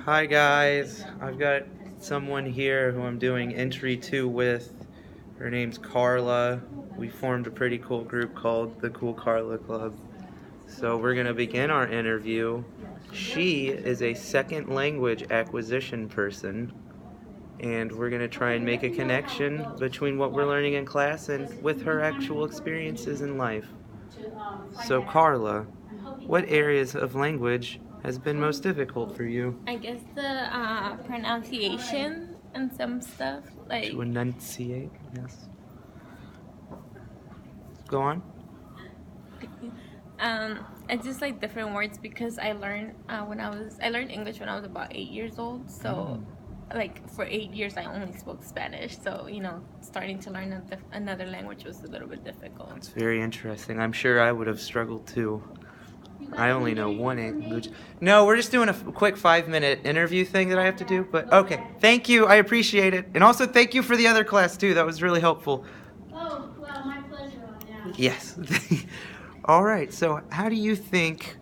Hi guys, I've got someone here who I'm doing entry 2 with. Her name's Karla. We formed a pretty cool group called the Cool Karla Club. So we're going to begin our interview. She is a second language acquisition person, and we're going to try and make a connection between what we're learning in class and with her actual experiences in life. So Karla, what areas of language has been most difficult for you? I guess the pronunciation and some stuff like. To enunciate, yes. Go on. It's just like different words because I learned I learned English when I was about 8 years old. So, like for 8 years I only spoke Spanish. So starting to learn another language was a little bit difficult. It's very interesting. I'm sure I would have struggled too. I only know one language. No, we're just doing a quick 5-minute interview thing that I have to do. But okay, thank you. I appreciate it. And also thank you for the other class too. That was really helpful. Oh, well, my pleasure on that. Yes. All right. So how do you think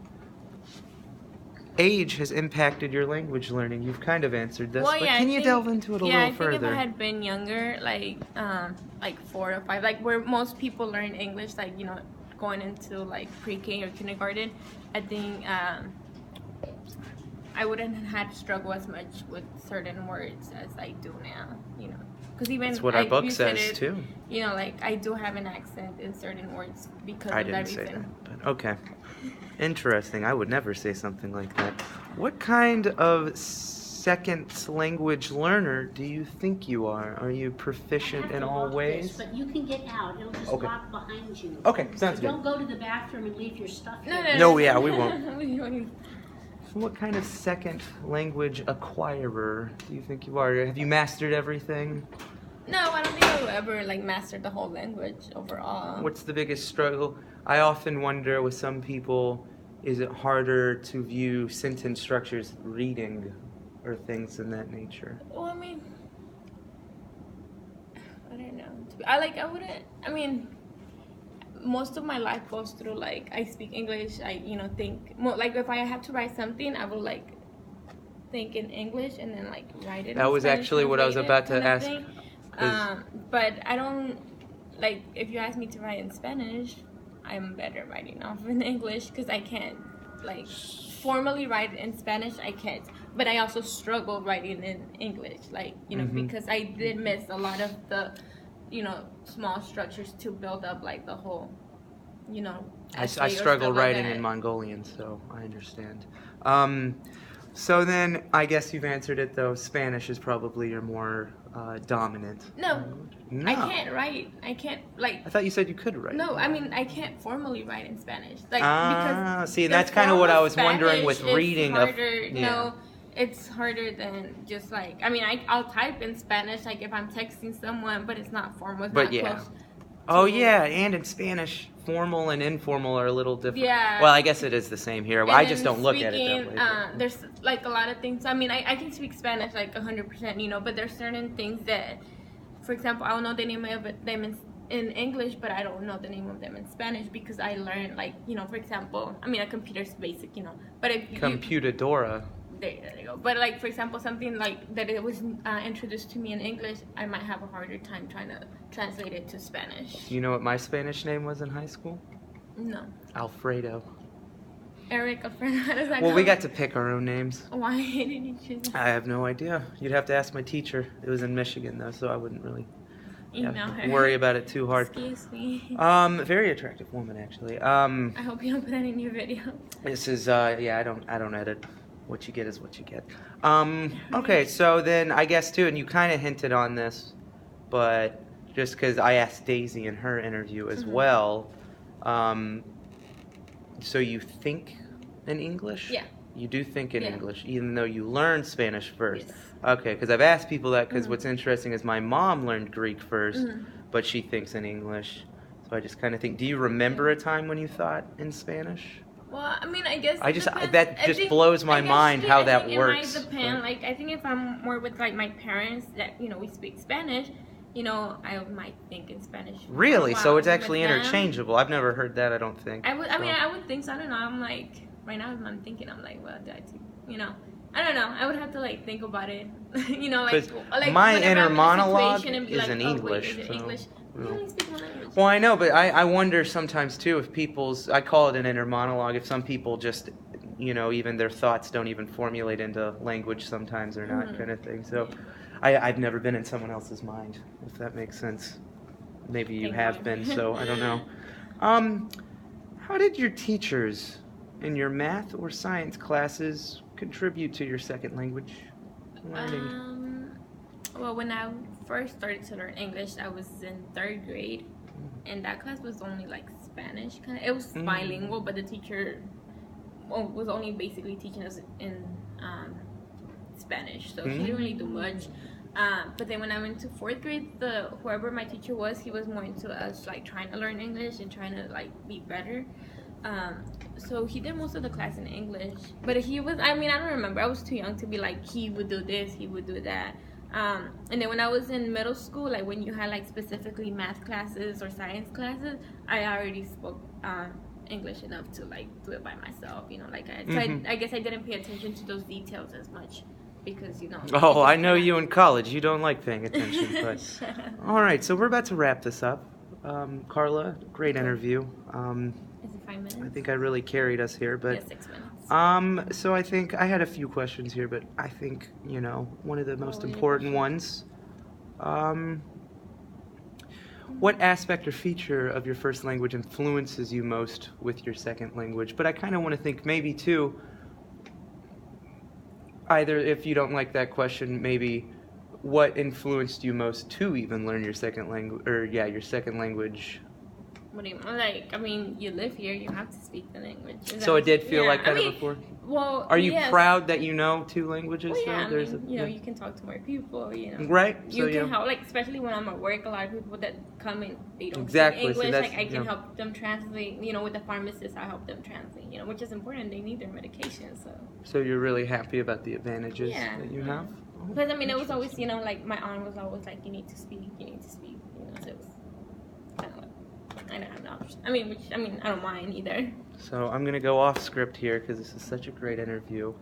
age has impacted your language learning? You've kind of answered this, but can you delve into it a little further? Yeah, I think if I had been younger, like 4 or 5, like where most people learn English, like going into like pre-K or kindergarten, I think I wouldn't have had to struggle as much with certain words as I do now, because even that's what our book says too. Like I do have an accent in certain words because I of that didn't reason. say that, but okay. Interesting. I would never say something like that. What kind of second language learner do you think you are? Are you proficient in all ways? But you can get out. It'll just lock behind you. Okay, sounds good. Don't go to the bathroom and leave your stuff here. No, yeah, we won't. What kind of second language acquirer do you think you are? Have you mastered everything? No, I don't think I will ever master the whole language overall. What's the biggest struggle? I often wonder with some people, is it harder to view sentence structures reading or things in that nature? Well, I mean, I don't know. Most of my life goes through I speak English. I think more if I have to write something, I will think in English and then write it. That was Spanish, actually what I was about to ask. But I don't if you ask me to write in Spanish, I'm better writing off in English because I can't formally write in Spanish. I can't, but I also struggle writing in English, because I did miss a lot of the small structures to build up the whole I struggle writing in Mongolian, so I understand. So then I guess you've answered it though. Spanish is probably your more dominant. No, I can't write. I can't I thought you said you could write. No, I mean I can't formally write in Spanish. Because see, that's kind of what I was wondering with reading. No, it's harder than just I'll type in Spanish if I'm texting someone, but it's not formal. It's not close. Oh yeah, and in Spanish, formal and informal are a little different. Yeah. Well, I guess it is the same here. Well, I just don't look at it that way. There's a lot of things. I can speak Spanish 100%, but there's certain things that, for example, I don't know the name of them in English, but I don't know the name of them in Spanish because I learned for example, a computer's basic, but if Computadora. There you go. But for example, something that it was introduced to me in English, I might have a harder time trying to translate it to Spanish. Do you know what my Spanish name was in high school? No. Alfredo. Eric, Alfredo, how does that Well, go? we got to pick our own names. Why did you choose that? I have no idea. You'd have to ask my teacher. It was in Michigan though, so I wouldn't really worry about it too hard. Excuse me. Very attractive woman actually. I hope you don't put that in your video. This is I don't edit. What you get is what you get. Okay, so then I guess too, and you kind of hinted on this, but just because I asked Daisy in her interview as well, so you think in English? Yeah. You do think in English, even though you learned Spanish first. Yes. Okay, because I've asked people that because what's interesting is my mom learned Greek first, but she thinks in English. So I just kind of think, do you remember a time when you thought in Spanish? Well, I guess that just blows my mind how that works. It might depend. I think if I'm more with my parents that we speak Spanish, I might think in Spanish. Really? So it's actually interchangeable. I've never heard that. I don't think. I would think so. I don't know. I'm right now I'm thinking. I'm well, did I I don't know. I would have to like think about it. You know, like 'Cause like my whenever inner I'm in a monologue situation and be is like, in oh, English, Wait, is it so, English? You well. only speak one language. Well, I know, but I wonder sometimes too if people's, I call it an inner monologue, if some people just, you know, even their thoughts don't even formulate into language sometimes or not, kind of thing. So I've never been in someone else's mind, if that makes sense. Maybe you Thank have God. been, so I don't know. How did your teachers in your math or science classes contribute to your second language learning? Well, when I first started to learn English, I was in 3rd grade, and that class was only like Spanish. It was bilingual, but the teacher was only basically teaching us in Spanish, so he didn't really do much. But then when I went to 4th grade, whoever my teacher was, he was more into us like trying to learn English and trying to like be better. So he did most of the class in English, but he was, I mean, I don't remember. I was too young to be like, he would do this, he would do that. And then when I was in middle school, like when you had like specifically math classes or science classes, I already spoke English enough to like do it by myself, you know, like so I guess I didn't pay attention to those details as much because, you know. Oh, I know you in college. You don't like paying attention, but all right. So we're about to wrap this up. Karla, great interview. Is it 5 minutes? I think I really carried us here, but Yeah, 6 minutes. so I think I had a few questions here, but I think, you know, one of the most important ones. What aspect or feature of your first language influences you most with your second language? But I kind of want to think maybe too, either if you don't like that question, maybe what influenced you most to even learn your second language, or yeah, your second language? What do you mean? Like, I mean, you live here, you have to speak the language. So it did feel like kind of before? Well, Are you yes. proud that you know 2 languages? Well, yeah, though? I mean, you know, you can talk to more people, you know. Right. You So, can help, like, especially when I'm at work, a lot of people that come in, they don't Exactly, so speak English, that's- like, I can yeah. help them translate, you know, with the pharmacist, I help them translate, you know, which is important, they need their medication, so. So you're really happy about the advantages Yeah, that you yeah. have? Oh, Because, I mean, it was interesting. always, you know, like, my aunt was always like, you need to speak, you know, so it was kind of like, I don't have an option. I mean, I don't mind either. So I'm going to go off script here because this is such a great interview.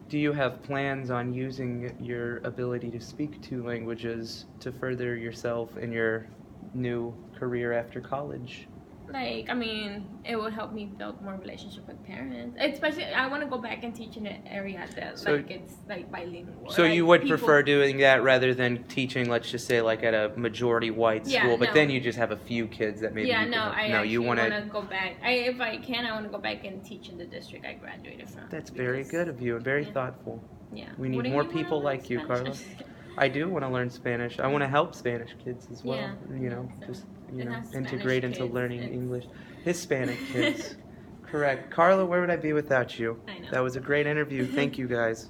Do you have plans on using your ability to speak 2 languages to further yourself in your new career after college? Like, I mean, it would help me build more relationship with parents. Especially, I want to go back and teach in an area that, So- like, it's, like, bilingual. So like, you would people- prefer doing that rather than teaching, let's just say, like at a majority white Yeah, school, but no. then you just have a few kids that maybe Yeah, you no, can, I no, actually you want want to go back. If I can, I want to go back and teach in the district I graduated from. That's very because- good of you and very yeah. thoughtful. Yeah. We need Wouldn't more you wanna people learn like you, Karla. Spanish? I do want to learn Spanish. I want to help Spanish kids as well. Yeah, You know, so just you it's know, not Spanish integrate into kids, learning it's- English. Hispanic kids. Correct. Karla, where would I be without you? I know. That was a great interview. Thank you guys.